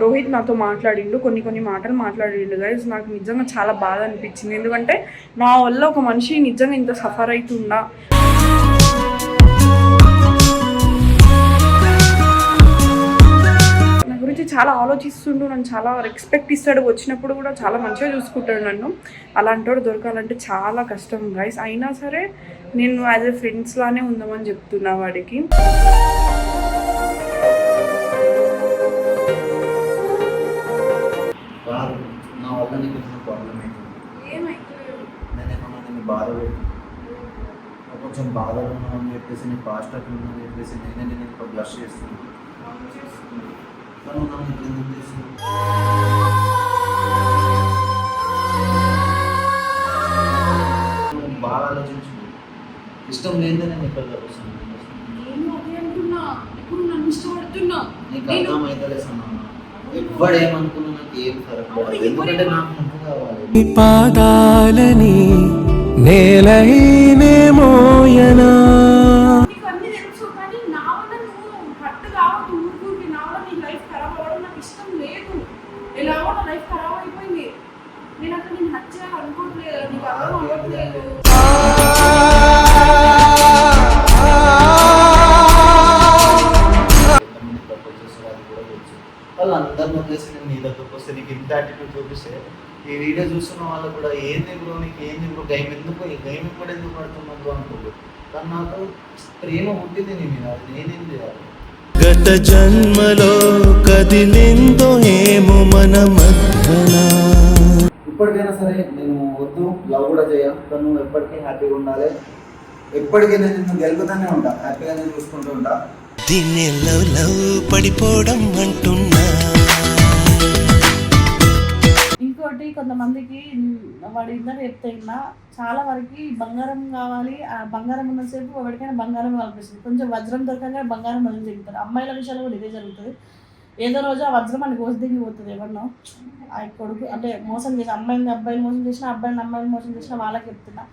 రోహిత్ నాతో మాట్లాడిండు, కొన్ని మాటలు మాట్లాడిండు గైస్. నాకు నిజంగా చాలా బాధ అనిపించింది. ఎందుకంటే నా వల్ల ఒక మనిషి నిజంగా ఇంత సఫర్ అవుతుందా. నా గురించి చాలా ఆలోచిస్తుండు, నన్ను చాలా రెస్పెక్ట్ ఇస్తాడు, వచ్చినప్పుడు కూడా చాలా మంచిగా చూసుకుంటాడు నన్ను. అలాంటి వాడు దొరకాలంటే చాలా కష్టం గైస్. అయినా సరే నేను యాజ్ ఎ ఫ్రెండ్స్ లానే ఉందామని చెప్తున్నా వాడికి. నా వల్ల నీకు ఏమైనా ప్రాబ్లం నేను బాధ కొంచెం బాధలు ఉన్నామని చెప్పేసి నీ పాస్ట్ అట్లా ఉందని చెప్పేసి నేనే నేను బ్లష్ చేస్తున్నాను. నన్ను ఎందుకు చేస్తున్నాను? బాగా ఆలోచించు. ఇష్టం లేదని నేను ఇక్కడ వస్తున్నాను. నీకు అర్థమైతలే సన్నా. ఎవ్వడేమనుకున్నా నాకు ఏం ఫరక్, ఎందుకంటే నాకు నువ్వు కావాలి. పాదాలని నేలైనే మోయనా వాళ్ళందరిని వదిలేసి నేను నీ దగ్గరకు వస్తే నీకు ఇంత యాటిట్యూడ్ చూపిస్తే ఈ వీడియో చూస్తున్న వాళ్ళు కూడా ఏంది బ్రో, నీకు ఏంది బ్రో, గేమ్ కూడా ఎందుకు పడుతున్నట్టు అనుకోరు. కానీ నాకు ప్రేమ పుట్టింది నీ మీద, నేనేం చేయాలి? గత జన్మలో కదిలిందో ఏమో మన మధ్యన. ఇప్పటికైనా సరే నేను వద్దు, లవ్ కూడా చేయాలి. కానీ నువ్వు ఎప్పటికీ హ్యాపీగా ఉండాలి. ఎప్పటికీ నేను నిన్ను గెలుపుతూనే ఉంటా, హ్యాపీగా నేను చూసుకుంటూ ఉంటా. దీన్ని లవ్ పడిపోవడం అంటున్నా. ఇంకోటి కొంతమందికి వాడు ఇందాక చెప్తే చాలా వరకు బంగారం కావాలి, ఆ బంగారం ఉన్నసేపు ఎవరికైనా బంగారం కనిపిస్తుంది. కొంచెం వజ్రం దొరకగా బంగారం వదిలి తింటారు. అమ్మాయిల విషయాలు కూడా ఇదే జరుగుతుంది. ఏదో రోజు ఆ వజ్రం అని కోసి దిగిపోతుంది. ఎవరినో ఆ కొడుకు అంటే మోసం చేసి అమ్మాయిని అబ్బాయిని మోసం చేసిన, అబ్బాయిని అమ్మాయిని మోసం చేసిన వాళ్ళకి చెప్తున్నా.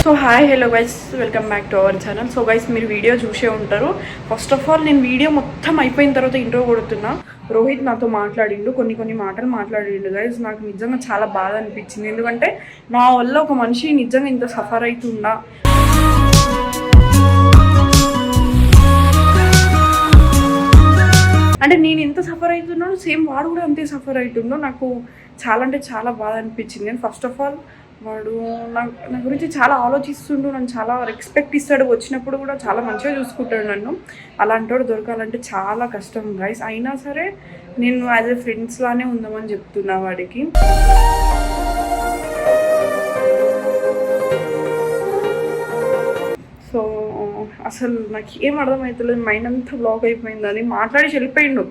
So hi hello guys, welcome back to our channel. So guys మీరు వీడియో చూసే ఉంటారు. ఫస్ట్ ఆఫ్ ఆల్ నేను వీడియో మొత్తం అయిపోయిన తర్వాత ఇంట్రో కొడుతున్నా. రోహిత్ నాతో మాట్లాడిండు, కొన్ని మాటలు మాట్లాడిండు గైస్. నాకు నిజంగా చాలా బాధ అనిపించింది. ఎందుకంటే నా వల్ల ఒక మనిషి నిజంగా ఇంత సఫర్ అవుతుందా. అంటే నేను ఎంత సఫర్ అవుతున్నానో సేమ్ వాడు కూడా అంతే సఫర్ అవుతుండో. నాకు చాలా అంటే చాలా బాధ అనిపించింది. నేను ఫస్ట్ ఆఫ్ ఆల్ వాడు నా గురించి చాలా ఆలోచిస్తుండు, నన్ను చాలా రెస్పెక్ట్ ఇస్తాడు, వచ్చినప్పుడు కూడా చాలా మంచిగా చూసుకుంటాడు నన్ను. అలాంటి వాడు దొరకాలంటే చాలా కష్టం గైస్. అయినా సరే నేను యాజ్ ఎ ఫ్రెండ్స్ లానే ఉందామని చెప్తున్నా వాడికి. సో అసలు నాకు ఏం అర్థమవుతలేదు, మైండ్ అంతా బ్లాక్ అయిపోయింది. అని మాట్లాడేసి వెళ్ళిపోయిండు,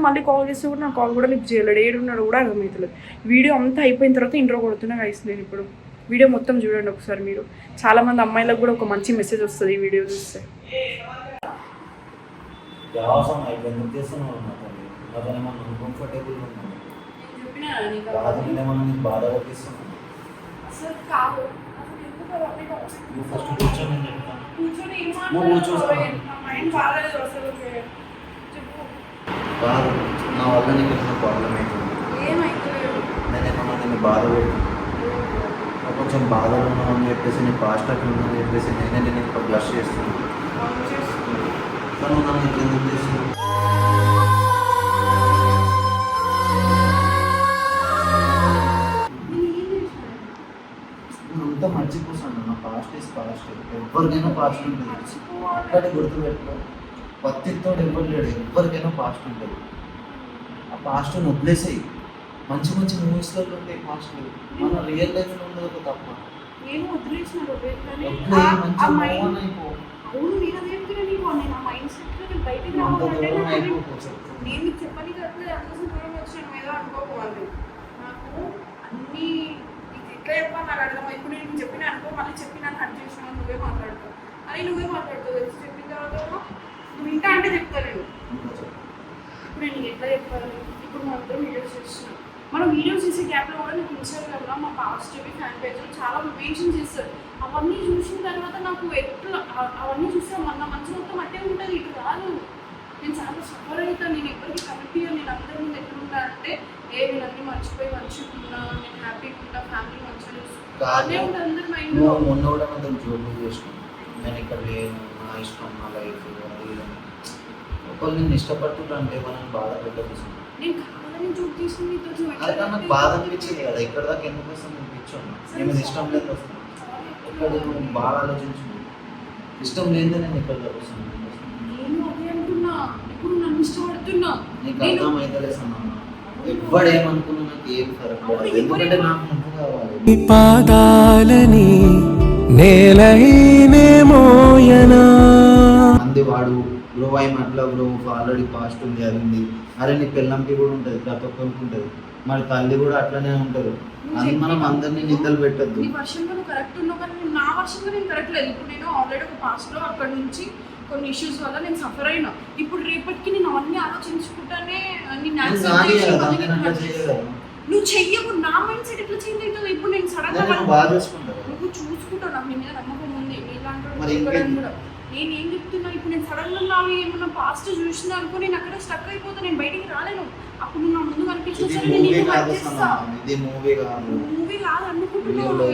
మళ్ళీ కాల్ చేస్తే కూడా నా కాల్ కూడా లిఫ్ట్ చేయలేడు. ఏడున్నాడు కూడా అర్థమవుతలేదు. వీడియో అంతా అయిపోయిన తర్వాత ఇంట్రో కొడుతున్నా గైస్. నేను ఇప్పుడు వీడియో మొత్తం చూడండి ఒకసారి మీరు. చాలామంది అమ్మాయిలకు కూడా ఒక మంచి మెసేజ్ వస్తుంది ఈ వీడియో చూస్తే. కాదు, నా వల్ల నీకు ఏమైనా ప్రాబ్లం అవుతుంది. నేను బాధ కొంచెం బాధలు ఉన్నామని చెప్పేసి నీ పాస్ట్ అట్లా ఉందని చెప్పేసి నేనే నేను బ్లష్ చేస్తున్నాను. కానీ నన్ను ఎందుకు చేస్తున్నాను? అంతా మర్చిపోతాను. నా పాస్ట్ ఇస్ పాస్ట్. ఎవరికైనా పాస్ట్ ఉంటుంది, అక్కడే గుర్తుపెట్టుకో. పత్తితో ఎవరు లేడు, ఎవరికైనా పాస్ట్ ఉంటుంది. ఆ పాస్ట్ని వదిలేసాయి. మంచి మూవీస్లో ఉంటాయి పాస్ట్, మన రియల్ లైఫ్లో ఉండదు ఒక తప్ప. ఎట్లా చెప్పాలి నాకు అర్థం. ఇప్పుడు నేను చెప్పినా అనుకో, మళ్ళీ చెప్పినా కట్ చేసినా నువ్వే మాట్లాడతావు. అది నువ్వే మాట్లాడుతావు తెలిసి చెప్పిన తర్వాత నువ్వు ఇంకా అంటే చెప్తాను. ఇప్పుడు నేను ఎట్లా చెప్పాలి? ఇప్పుడు మా అందరం వీడియోస్ చేస్తున్నాను, మనం వీడియోస్ చేసే గ్యాప్లో కూడా నాకు ఇన్స్టాగ్రామ్లో మా పాస్ట్వి ఫ్యాన్ పేజ్లో చాలా మెన్షన్ చేస్తారు. అవన్నీ చూసిన తర్వాత నాకు ఎట్లా అవన్నీ చూస్తే మన మనసు మొత్తం అట్టే ఉంటుంది, ఇటు కాదు. నేను చాలా సఫర్ అవుతాను, నేను ఎవరికి కనెక్ట్ అయ్యాను. నేను అందరి ముందు ఎట్లుంటా అంటే నేను అన్నీ మర్చిపోయి మంచిగా ఉన్నా, నేను హ్యాపీగా ఉంటా, ఫ్యామిలీ మంచిగా చూసుకుంటా అదే ఉంటుంది అందరి మైండ్లో. మొన్న కూడా మనం జోబు చేసుకున్నాను, నేను ఇక్కడ లేను, నా ఇష్టం, నా లైఫ్ ఒకళ్ళు నేను ఇష్టపడుతుంటే వాళ్ళని బాధ పెట్టదు. నేను కావాలని చూపు తీసుకుని నీతో అదే నాకు బాధ అనిపించింది కదా, ఇక్కడ దాకా ఎందుకు వస్తుంది అనిపించాను. నేను ఇష్టం లేదు వస్తాను, ఇక్కడ బాగా ఆలోచించింది. ఇష్టం లేదు నేను ఇక్కడ దాకా వస్తాను. నేను అదే అంటున్నా, ఇప్పుడు నన్ను ఇష్టపడుతున్నా. నీకు అర్థం అయితే అన్న, ఎవ్వడేమనుకున్నా నాకు ఏం ఫరక్ పడదు, ఎందుకంటే నాకు నువ్వు కావాలి. పాదాలని నేలైనే మోయనా అంది వాడు బ్రో అయి అట్లా బ్రో ఆల్రెడీ పాస్ట్ ఉంది జరిగింది. అరే నీ పిల్లంకి కూడా ఉంటుంది, ప్రతి ఒక్కరికి ఉంటుంది, మరి తల్లి కూడా అట్లనే ఉంటుంది. అది మనం అందరినీ నిందలు పెట్టద్దు. నీ వర్షంలో నువ్వు కరెక్ట్ ఉన్నావు, కానీ నా వర్షంలో నేను కరెక్ట్ లేదు. ఇప్పుడు నేను ఆల్రెడీ ఒక పాస్ట్లో అక్కడ నుంచి కొన్ని ఇష్యూస్ వల్ల నేను సఫర్ అయినా. ఇప్పుడు రేపటికి నేను అవన్నీ ఆలోచించుకుంటానే నువ్వు చెయ్యవు. నా మైండ్ సెట్ ఎట్లా చేంజ్ అవుతుంది ఇప్పుడు? నేను సడన్ గా నువ్వు చూసుకుంటావు, నాకు నీ మీద నమ్మకం ఉంది. నీలాంటి నేను ఏం చెప్తున్నా, ఇప్పుడు నేను సడన్ గా నావి ఏమన్నా పాస్ట్ చూసినా అనుకో, నేను అక్కడ స్టక్ అయిపోతా, నేను బయటికి రాలేను. అప్పుడు నువ్వు నా ముందు కనిపించేసరికి మూవీ కాదు అనుకుంటున్నావు.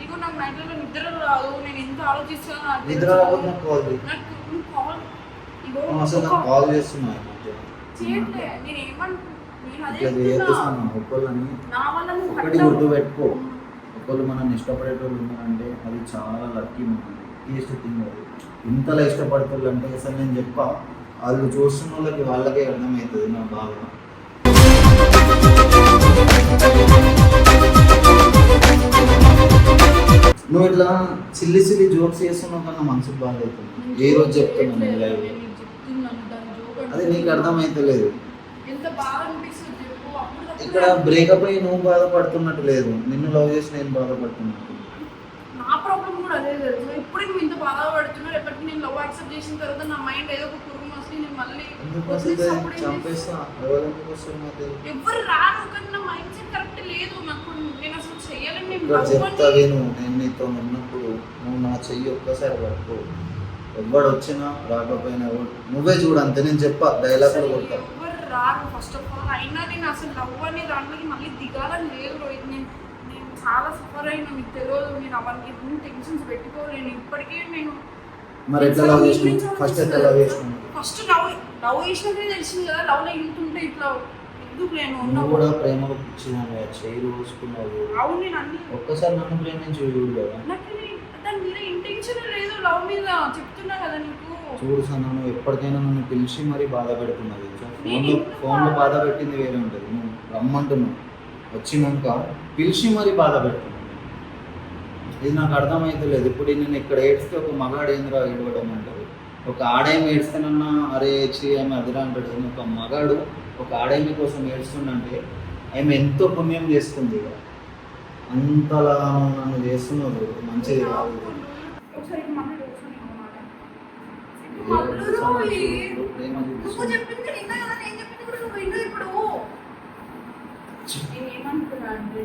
ఇగో నాకు నైట్లో నిద్ర రాదు, నేను ఎంత ఆలోచిస్తాను. గుర్తుపెట్టుకో, ఒకళ్ళు మనం ఇష్టపడేటోళ్ళు ఉన్నారంటే అది చాలా లక్కీ థింగ్. అది ఇంతలా ఇష్టపడుతుంది అంటే అసలు నేను చెప్పా, వాళ్ళు చూస్తున్న వాళ్ళకే అర్థమవుతుంది నా బాధ. నువ్వు ఇట్లా సిల్లి జోక్స్ చేస్తున్నావు కన్నా మనసుకు బాధ అవుతుంది. ఏ రోజు చెప్తున్నాను లైవ్, అది నీకు అర్థమైతలేదు. ఇక్కడ బ్రేకప్ అయ్యి నువ్వు బాధపడుతున్నట్టు లేదు, నిన్ను లవ్ చేసి నేను బాధపడుతున్నట్టు. నా ప్రాబ్లం కూడా అదే తెలుసు. ఇప్పుడు నువ్వు ఇంత బాధపడుతున్నా, రేపటికి నేను లవ్ యాక్సెప్ట్ చేసిన తర్వాత నా మైండ్ ఏదో ఒక పురుగు వస్తే నేను మళ్ళీ చంపేస్తా. ఎవరు రాను, కానీ నా మైండ్ సెట్ కరెక్ట్ లేదు. నాకు నేను అసలు చెయ్యాలని చెప్తా విను. నేను నీతో ఉన్నప్పుడు నువ్వు నా చెయ్యి ఒక్కసారి పట్టుకో, ఎవడు వచ్చినా రాకపోయినా నువ్వే చూడు అంతే. నేను చెప్పా డైలాగ్ కూడా కొడతా. ఎవరు రారు ఫస్ట్ ఆఫ్ ఆల్. అయినా నేను అసలు లవ్ అనే దాంట్లోకి మళ్ళీ దిగాలని లేదు రోహిత్. నేను చాలా సఫర్ అయినా, మీకు తెలియదు. నేను అవన్నీ ఎన్ని టెన్షన్స్ పెట్టుకోలేను ఇప్పటికే. నేను మరి ఎట్లా లవ్ చేసినావు? ఫస్ట్ ఎట్లా లవ్ చేసినావు? ఫస్ట్ లవ్ చేసినట్టే తెలిసింది కదా. లవ్లో ఇంటుంటే ఇట్లా ఎందుకు నేను నువ్వు కూడా ప్రేమలో పిచ్చినావు, చేయి చూసుకున్నావు. అవును, నేను అన్ని ఒక్కసారి నన్ను ప్రేమించి చూడు కదా. నాకు దాని మీద ఇంటెన్షన్ లేదు, లవ్ మీద చెప్తున్నా కదా నీకు. చూడు సన్న, నువ్వు ఎప్పటికైనా నన్ను పిలిచి మరీ బాధ పెడుతున్నది. ఫోన్లో బాధ పెట్టింది వేరే ఉంటుంది. నువ్వు రమ్మంటున్నావు, వచ్చినాక పిలిచి మరీ బాధ పెడుతున్నావు. ఇది నాకు అర్థమవుతలేదు. ఇప్పుడు నేను ఇక్కడ ఏడ్స్తే ఒక మగాడు ఏంద్రా ఏడవడం అంటారు, ఒక ఆడేమి ఏడుస్తానన్నా అరే ఏమి అదిరా అంటాడు. ఒక మగాడు ఒక ఆడేమి కోసం ఏడుస్తుందంటే ఆమె ఎంతో పుణ్యం చేస్తుంది. అంతలా నన్ను చేస్తున్నారు, మంచిది కాదు. నేనేమనుకున్నా అంటే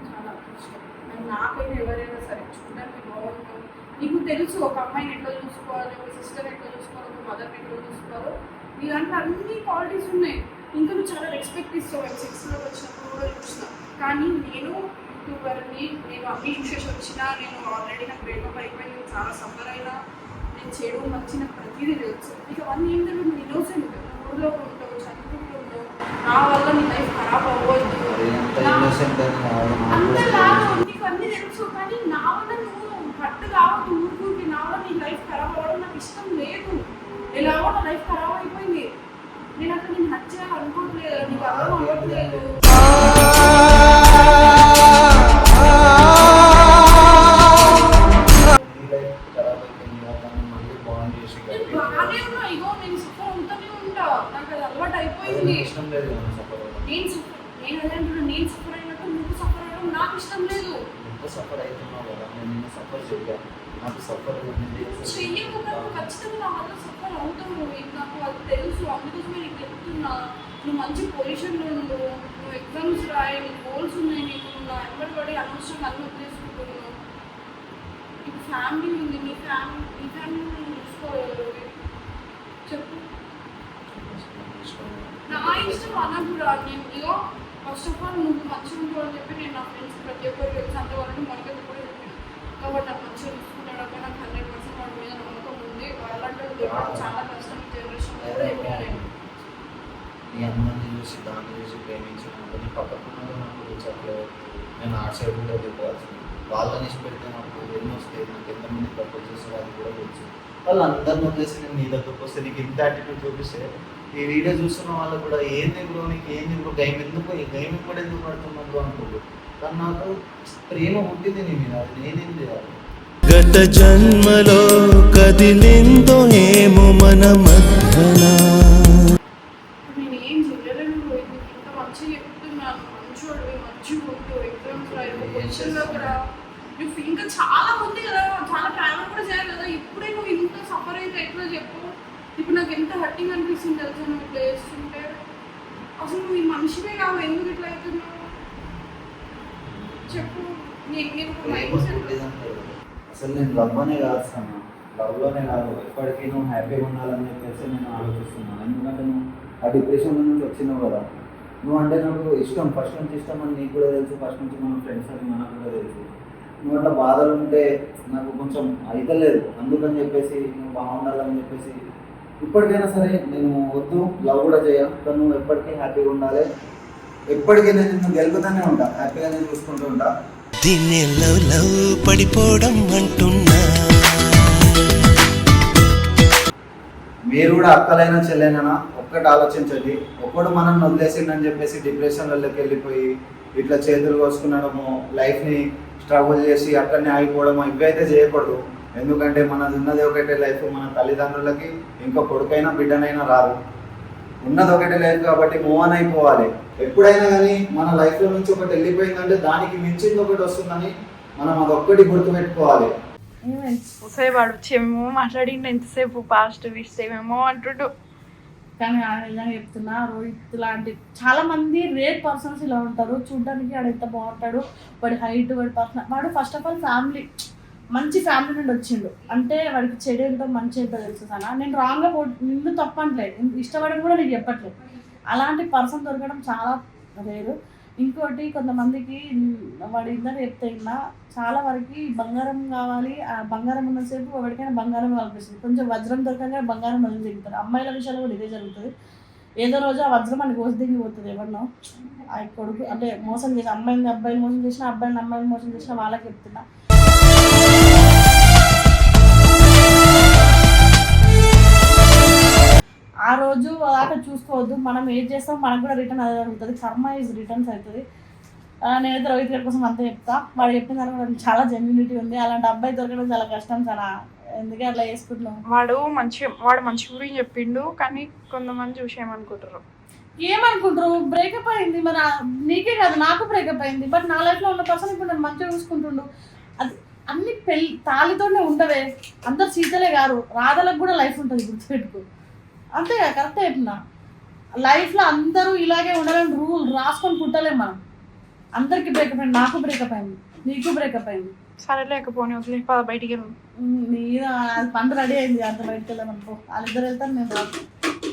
చాలా నాకైనా ఎవరైనా సరే చూడడానికి బాగుంటుంది. నీకు తెలుసు ఒక అమ్మాయిని ఎట్లా చూసుకోవాలి, ఒక సిస్టర్ ఎట్లా చూసుకోవాలి, ఒక మదర్ని ఎట్లా చూసుకోవాలో. నీ దాంట్లో అన్ని క్వాలిటీస్ ఉన్నాయి. ఇంకా నువ్వు చాలా రెస్పెక్ట్ ఇస్తావు. సెక్స్లోకి వచ్చినప్పుడు కూడా చూసిన. కానీ నేను యూట్యూబర్ని, నేను అన్ని చూసేసి వచ్చినా, నేను ఆల్రెడీ నాకు బ్రేకప్ అయిపోయి నేను చాలా సఫర్ అయినా, నేను చెడు మంచి నాకు ప్రతిదీ తెలుసు. ఇక అవన్నీ ఏం తెలియదు. నువ్వు ఇన్నోసెంట్, ఊళ్ళో ఉంటావు, చదువుకుంటూ ఉంటావు, నా వల్ల నీ లైఫ్ ఖరాబ్ అవ్వద్దు అంతలా నీకు అన్నీ తెలుసు. కానీ నా వల్ల నువ్వు పట్టు కావద్దు ఊరుకుంటే. నా వల్ల నీ లైఫ్ ఖరాబ్ అవ్వడం నాకు ఇష్టం లేదు. ఎలాగో నా లైఫ్ ఖరాబ్ అయిపోయింది. నేను అక్కడ నేను నచ్చాను అనుకోవట్లేదు, నీకు అర్థం అవ్వట్లేదు. బాగానే ఉన్నా, ఇగో నేను సఫర్ అవుతానే ఉంటా, నాకు అది అలవాటు అయిపోయింది. నేను అదే అంటున్నా, నేను సఫర్ అయినట్టు నువ్వు సఫర్ అవ్వడం నాకు ఇష్టం లేదు. సఫర్ అవుతున్నావు కదా, నేను సఫర్ చేయాలి. నాకు సఫర్ చెయ్యకపోతే ఖచ్చితంగా నా వల్ల సఫర్ అవుతావు. నాకు అది తెలుసు, అందుకోసమే నీకు చెప్తున్నా. నువ్వు మంచి పొజిషన్లో ఉండు, నువ్వు ఎగ్జామ్స్ రాయి, నీ గోల్స్ ఉన్నాయి నీకు, నా ఎంబడి పడి అనవసరంగా అన్ని వదిలేసుకుంటున్నావు. నీకు ఫ్యామిలీ ఉంది, నీ ఫ్యామిలీ నువ్వు చూసుకోవాలి. చెప్పు. నా ఇష్టం అనకురా. నేను ఇగో ఫస్ట్ ఆఫ్ ఆల్ నువ్వు మంచిగా ఉంటావు అని చెప్పి నేను నా ఫ్రెండ్స్ ప్రతి ఒక్కరికి తెలిసి అంతవరకు మనకైతే కూడా చెప్పాను. కాబట్టి నాకు మంచిగా చూసుకుంటాడు అక్కడ నాకు 100% వాడి మీద నమ్మకం ఉంది. అలాంటి దొరకడం చాలా కష్టం ఈ జనరేషన్లో కూడా చెప్పాను నేను. నీ అమ్మని చూసి దాన్ని చూసి ప్రేమించినప్పుడు నీ పక్కన నాకు చెప్పలేదు. నేను ఆర్ట్ సైడ్ కూడా వెళ్ళిపోవాల్సింది. వాళ్ళని ఇష్టపెడితే నాకు ఎన్నో వస్తాయి. నాకు ఎంతమంది ప్రపోజ్ చేస్తే వాళ్ళు కూడా తెలుసు. వాళ్ళు అందరిని వదిలేసి నేను నీ దగ్గరకు వస్తే నీకు ఇంత యాటిట్యూడ్ చూపిస్తే ఈ వీడియో చూస్తున్న వాళ్ళు కూడా ఏంది బ్రో, నీకు ఏంది బ్రో, గేమ్ ఎందుకు, ఈ గేమ్ కూడా ఎందుకు పడుతున్నావు బ్రో అనుకోరు. కానీ నాకు ప్రేమ పుట్టింది నీ మీద, అది నేనేం చేయాలి. గత జన్మలో కదిలిందో ఏమో మన మధ్యన. నేను ఏం చేయలేను బ్రో. నీకు ఇంత మంచిగా చెప్తున్నాను, మంచోడు మంచిగా ఉంటావు, ఎగ్జామ్స్ రాయి, పొజిషన్లో కూడా నువ్వు ఇంకా చాలా ఉంది కదా, చాలా ట్రావెల్ కూడా చేయాలి కదా. ఇప్పుడే నువ్వు ఇంత సఫర్ అయితే ఎట్లా చెప్పు. ఇప్పుడు నాకు ఎంత హర్టింగ్ అనిపిస్తుంది తెలుసా నువ్వు ఇట్లా చేస్తుంటే. అసలు నువ్వు ఈ మనిషివే కావు, ఎందుకు ఇట్లా అవుతున్నావు చెప్పు. నేను ప్రేమ పుట్టిందంటే అసలు నేను లవ్ అనే కాదు సార్, లవ్లోనే కాదు, ఎప్పటికీ నువ్వు హ్యాపీగా ఉండాలని చెప్పేసి నేను ఆలోచిస్తున్నాను. ఎందుకంటే నువ్వు ఆ డిప్రెషన్ నుంచి వచ్చినావు కదా. నువ్వు అంటే నాకు ఇష్టం, ఫస్ట్ నుంచి ఇష్టం అని నీకు కూడా తెలుసు, ఫస్ట్ నుంచి మన ఫ్రెండ్స్ అని మనకు కూడా తెలుసు. నువ్వు అట్లా బాధలు ఉంటే నాకు కొంచెం అయితలేదు, అందుకని చెప్పేసి నువ్వు బాగుండాలని చెప్పేసి ఇప్పటికైనా సరే నేను వద్దు, లవ్ కూడా చేయను, కానీ నువ్వు ఎప్పటికీ హ్యాపీగా ఉండాలి. ఎప్పటికీ నేను నిన్ను గెలుపుతూనే ఉంటా, హ్యాపీగా నేను చూసుకుంటూ ఉంటా. దీన్ని లవ్ లవ్ పడిపోవడం అంటున్నా. మీరు కూడా అక్కలైనా చెల్లెనైనా ఒక్కటి ఆలోచించండి. ఒకడు మనల్ని వదిలేసిండని చెప్పేసి డిప్రెషన్లలోకి వెళ్ళిపోయి ఇట్లా చేతులు కోసుకునడము, లైఫ్ని స్ట్రగుల్ చేసి అక్కడనే ఆగిపోవడము ఇవైతే చేయకూడదు. ఎందుకంటే మనది ఉన్నది ఒకటే లైఫ్, మన తల్లిదండ్రులకి ఇంకో కొడుకైనా బిడ్డనైనా రాదు. ఉన్నది ఒకటే లైఫ్ కాబట్టి మూవ్ ఆన్ అయిపోవాలి. ఎప్పుడైనా కానీ మన లైఫ్లో నుంచి ఒకటి వెళ్ళిపోయిందంటే దానికి మించింది ఒకటి వస్తుందని మనం అదొక్కటి గుర్తుపెట్టుకోవాలి. ఒకసారి వాడు వచ్చేమో మాట్లాడిండు ఎంతసేపు పాస్ట్ విషయమేమో అంటుండు. కానీ ఇలా చెప్తున్నా, రోహిత్ లాంటి చాలా మంది రేర్ పర్సన్స్ ఇలా ఉంటారు. చూడడానికి వాడు ఎంత బాగుంటాడు, వాడి హైట్, వాడి పర్సనల్, వాడు ఫస్ట్ ఆఫ్ ఆల్ ఫ్యామిలీ, మంచి ఫ్యామిలీ నుండి వచ్చిండు అంటే వాడికి చెడు ఏంటో మంచి ఏంటో తెలుసు సార్. నేను రాంగ్గా నిన్ను తప్పట్లేదు, ఇష్టపడడం కూడా నీకు చెప్పట్లేదు. అలాంటి పర్సన్ దొరకడం చాలా రేరు. ఇంకోటి కొంతమందికి వాడు ఇందాక చెప్తే ఇలా చాలా వరకు బంగారం కావాలి, ఆ బంగారం ఉన్నసేపు ఎవరికైనా బంగారం కనిపిస్తుంది. కొంచెం వజ్రం దొరకగానే బంగారం వదిలి దిగుతారు. అమ్మాయిల విషయాలు కూడా ఇదే జరుగుతుంది. ఏదో రోజు ఆ వజ్రం అని కోసి దిగిపోతుంది. ఎవరినో ఆ కొడుకు అంటే మోసం చేసి, అమ్మాయిని అబ్బాయిని మోసం చేసిన, అబ్బాయిని అమ్మాయిని మోసం చేసిన వాళ్ళకి చెప్తున్నా. ఆ రోజు దాకా చూసుకోవద్దు. మనం ఏం చేస్తాం మనకు కూడా రిటర్న్ అదే జరుగుతుంది. కర్మ ఈజ్ రిటర్న్స్ అవుతుంది. నేనైతే రోహిత్ గారి కోసం అంతా చెప్తా. వాడు చెప్పిన దానికి కూడా చాలా జెన్యూనిటీ ఉంది. అలాంటి అబ్బాయి దొరకడం చాలా కష్టం చాలా. ఎందుకే అట్లా చేసుకుంటున్నాం. వాడు మంచి గురించి చెప్పిండు, కానీ కొంతమంది చూసి ఏమనుకుంటారు బ్రేకప్ అయింది మరి నీకే కాదు నాకు బ్రేకప్ అయింది. బట్ నా లైఫ్లో ఉన్న పర్సన్ ఇప్పుడు నేను మంచిగా చూసుకుంటుండు. అది అన్ని తాళితోనే ఉండవే. అందరు సీతలే కాదు, రాధలకు కూడా లైఫ్ ఉంటుంది, గుర్తుపెట్టుకో. అంతే కదా, కరెక్టే చెప్పినా. లైఫ్లో అందరూ ఇలాగే ఉండాలని రూల్ రాసుకొని పుట్టలేం మనం. అందరికి బ్రేకప్ అయింది, నాకు బ్రేకప్ అయింది, నీకు బ్రేకప్ అయింది. సరే లేకపోతే వదిలే బయటికి వెళ్ళి నీ పంట రెడీ అయింది, అంత బయటకు వెళ్ళాను అనుకో. వాళ్ళిద్దరు వెళ్తాను, నేను రాదు.